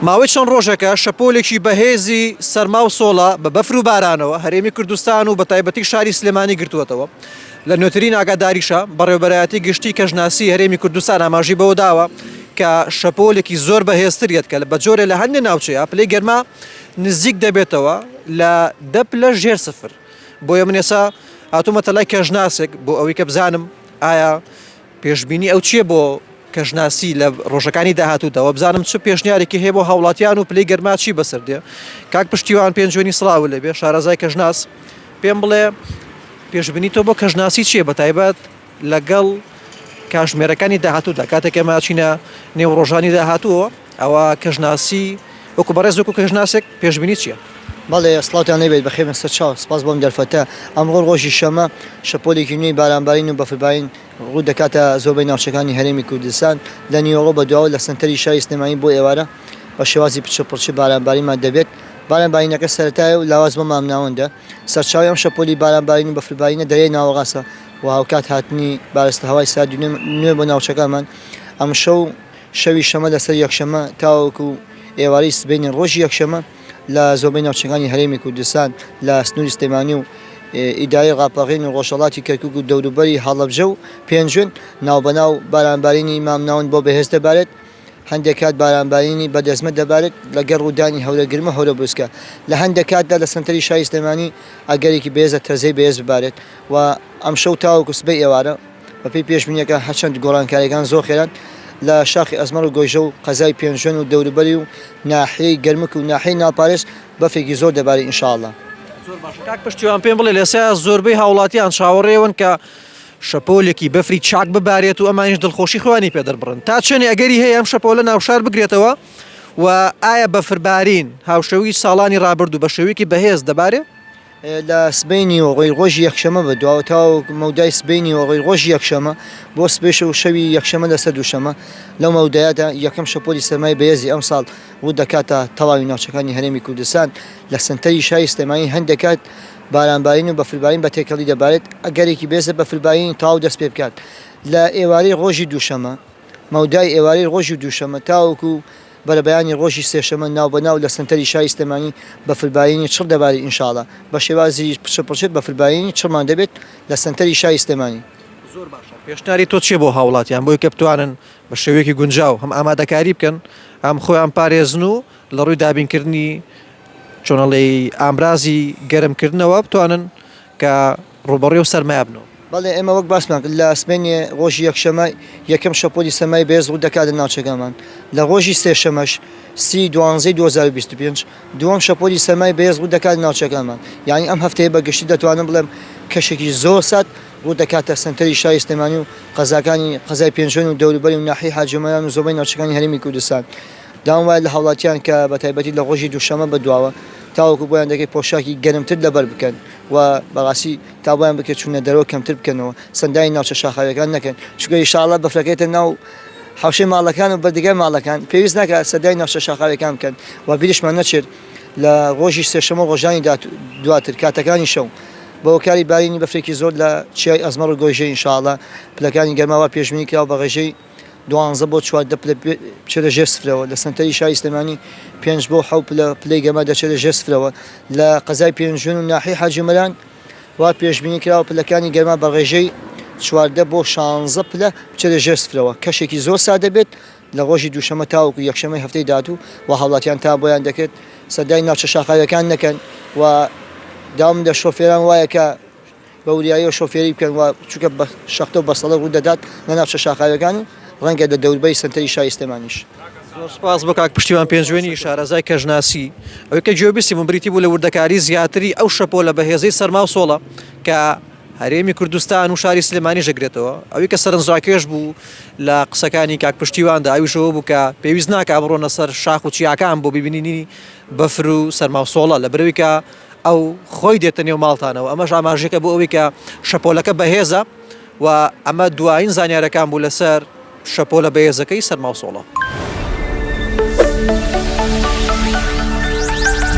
ماوەی چەند ڕۆژێکە شەپۆلێکی بەهێزی سەرما و سۆڵە بە بەفر و بارانەوە هەرێمی کوردستان و بە تایبەتی شاری سلێمانی گرتووەتەوە لە نوێترین ئاگاداریشە بەڕێوەبەرایەتی گشتی کەژناسی هەرێمی کوردستان ئاماژی بەوە داوە کە شەپۆلێکی زۆر بەهێزترێت کە بە جۆرێ لە هەندێک ناوچەیە پلەی گەرما نزیک دەبێتەوە لە 10+0 بۆیە من ئێستا هاتوومەتە لای کەژناسێک بۆ ئەوەی کە بزانم ئایا پێشبینی ئەو چییە بۆ کەژناسی لە ڕۆژەکانی داهاتوودەوە بزانم چ پێشنیارێکی هەیە بۆ هاوڵاتیان و پلەی گەرما چی بەسەر دێ کاک پشتیوان پێنجوێنی سڵاو لەبێ شارەزای کەژناس پێم بڵێ پێشبینی تۆ بۆ کەژناسی چییە بە تایبەت لەگەڵ کاتژمێرەکانی داهاتوودا کاتێک ئێمە چینە نێو ڕۆژانی داهاتووە ئەوە کەژناسی وەکو بەڕێز وەکو کەژناسێک پێشبینی چییە؟ بەڵێ سڵاتان نەبێت بەخێرن سەرچاو سپاس بۆم دەرفەتە ئەمڕۆ ڕۆژی شەمە شەپۆلێکی نوێی بارانبارین و بەفربارین ڕوو دەکاتە زۆربەی ناوچەکانی هەرێمی کوردستان لە نیوەڕۆ بەدواوە لە سنتەری شاری سلێمانی بۆ ئێوارە بە شێوازی پچە بارانباریمان دەبێت بارانبارینەکە سەرەتایە و لاواز بە مامناوەندە سەرچاوی ئەم شەپۆلی بارانبارین و بەفربارینە دەرەی ناوەڕاستە و هاوکات هاتنی بارستە هەوای ساردی نوێ بۆ ناوچەکانمان ئەم شەوی شەمە لەسەر یەکشەمە تاوەکو ئێوارەی سبەینی ڕۆژی یەکشەمە لە زۆربەی ناوچەکانی هەرێمی کوردستان لە سنووری سلێمانی و ئیداری ڕاپەڕین و ڕۆژهەڵاتی کەرکووک و دەوروبەری هەڵەبجە و پێنجوێن ناوبەناو بارانبارینی مامناوەند بۆ بەهێز دەبارێت هەندێک کات بارانبارینی بەدەزمە دەبارێت لەگەڵ ڕوودانی هەورە گرمە هەورە بروسکە لە هەندێک کاتدا لە سنتەری شاری سلێمانی ئەگەرێکی بێزە تەرزەی بەهێز ببارێت و ئەم شەو تاوەکو سبەی ئێوارە بەپێی پێشبینیەکە هەرچەند گۆڕانکاریەکان زۆر خێران لە شاخی ئەزمەر و گۆیژە و قەزای پێنجوێن و دەوروبەری و ناحیەی گەرمک و ناحیەی ناپارێز بەفێکی زۆر دەبارێت ئینشاءالله. زۆر باشە کاک پشتیوان پێم بڵێ لێسا زۆربەی هاوڵاتیان چاوەڕێون کە شەپۆلێکی بەفری چاک ببارێت و ئەمانیش دڵخۆشی خۆیانی پێدەبڕن تا چێنی ئەگەری هەیە ئەم شەپۆلە ناوشار بگرێتەوە و ئایا بەفربارین هاوشەوی ساڵانی ڕابردوو بە شێوەیەکی بەهێز دەبارێت؟ لە سبەینی وەڕۆی ڕۆژی یەکشەمە بەدواوە تا مەودای سبەینی وەڕۆی ڕۆژی یەکشەمە بۆ سبێش و شەوی یەکشەمە لەسەر دووشەمە لەو مەودایەدا یەکەم شەپۆلی سەرمای بەهێزی ئەم ساڵ ڕوو دەکاتە تەواوی ناوچەکانی هەرێمی کوردستان لە سنتەری شاری سلێمانی هەندێک کات بارانبارین و بەفربارین بە تێکەڵی دەبارێت ئەگەرێکی بێزە بەفربارین تاو دەست پێ بکات لە ئێوارەی ڕۆژی دووشەمە مەودای ئێوارەی ڕۆژی دووشەمە تاوەکو بەرەبەیانی ڕۆژی سێشەمە ناوبەناو لە سنتەری شاری سلێمانی بەفربارینی چڕ دەبارێت ئینشاءالله بە شێوازی پچەپچێت بەفربارینی چڕمان دەبێت لە سنتەری شاری سلێمانی. زۆر باشە پێشنیاری تۆ چیە بۆ هاوڵاتیان بۆی کە بتوانن بە شێوەیەکی گونجاو هەم ئامادەکاری بکەن ئەم خۆیان پارێزن و لە ڕووی دابینکردنی چۆنەڵێی ئامرازی گەرمکردنەوە بتوانن کە ڕوبەڕێ و سەرمایە بنەوە. بەڵێ ئێمە وەک باسمان کرد لە سبەینی ڕۆژی یەکشەمە یەکەم شەپۆلی سەرمای بەهێز ڕوو دەکات لە ناوچەکانمان لە ڕۆژی سێشەمەش 30/12/2025 دووەم شەپۆلی سەرمای بەهێز ڕوو دەکات لە ناوچەکانمان یعنی ئەم هەفتەیە بەگشتی دەتوانم بڵێم کەشێکی زۆر سات ڕوو دەکاتە سنتەری شاری سلێمانی و قەزای پێنجوێن و دەوروبەری و ناحیەی حاجیمەران و زۆربەی ناوچەکانی هەرێمی کوردستان داوام وایە لە هاوڵاتیان کە بە تایبەتی لە ڕۆژی دووشەمە بەدواوە تاوەکو بۆیان دەکەی پۆشاکی گەرمتر لەبەر بکەن و بەڕاستی تا بۆیان بکرێت چوونە دەرەوە کەمتر بکەنەوە سەندای ناوچە شاخاویەکان نەکەن چونکە ئینشاءالله بەفرەکەیتە ناو حوشەی ماڵەکان و بەردەگای ماڵەکان پێویست ناکات سەدای ناوچە شاخاویەکان بکەن و بیرشمان نەچێت لە ڕۆژی سێشەمە ڕۆژانی دواتر کاتەکانی شەو بۆ کاری بارینی بەفرێکی زۆر لە چیای ئەزمەر و گۆیژە ئینشاءالله پلەکانی گەرماوە پێشبینی کراوە بە ڕێژەی 12 بۆ 14 بچێتە ژێر سفرەوە لە سنتەری شاری سلێمانی 5 بۆ 7 پلەی گەرما دەچێتە ژێر سفرەوە لە قەزای پێنجوێن و ناحیەی حاجیمەران وا پێشبینی کراوە پلەکانی گەرما بە ڕێژەی 14 بۆ 16 پلە بچێتە ژێر سفرەوە کەشێکی زۆر سادە بێت لە ڕۆژی دووشەمە تاوەکو یەکشەمەی هەفتەی داهاتوو و هاوڵاتیان تا بۆیان دەکرێت سەدای ناوچە شاخاویەکان نەکەن و داوام لە شۆفێران وایە کە بە وریایی شۆفێری بکەن و چونکە بە شەختە و بەسەڵە ڕوو دەدات لە ناوچە شاخاویەکان و ڕەنگە لە دەوروبەری سنتەری شاری سلێمانیش. زۆر سپاس بۆ کاک پشتیوان پێنجوێنی شارەزای کەژناسی ئەوەی کە گوێبیستی من بریتی بوو لە وردەکاری زیاتری ئەو شەپۆلە بەهێزەی سەرما و سۆڵە کە هەرێمی کوردستان و شاری سلێمانی ژەگرێتەوە ئەوەی کە سەرنجڕاکێش بوو لە قسەکانی کاک پشتیواندا ئەویشەوە بوو کە پێویست ناکە بڕۆنە سەر شاخ و چیاکان بۆ ببینینی بەفر و سەرما و سۆڵە لە برەوەی کە ئەو خۆی دێتە نێو ماڵتانەوە ئەمەش ئاماژەکە بۆ ئەوەی کە شەپۆلەکە بەهێزە و ئەمە دوایین زانیارەکان بوو لەسەر شەپۆلە بەهێزەکەی سەرما و سۆڵە.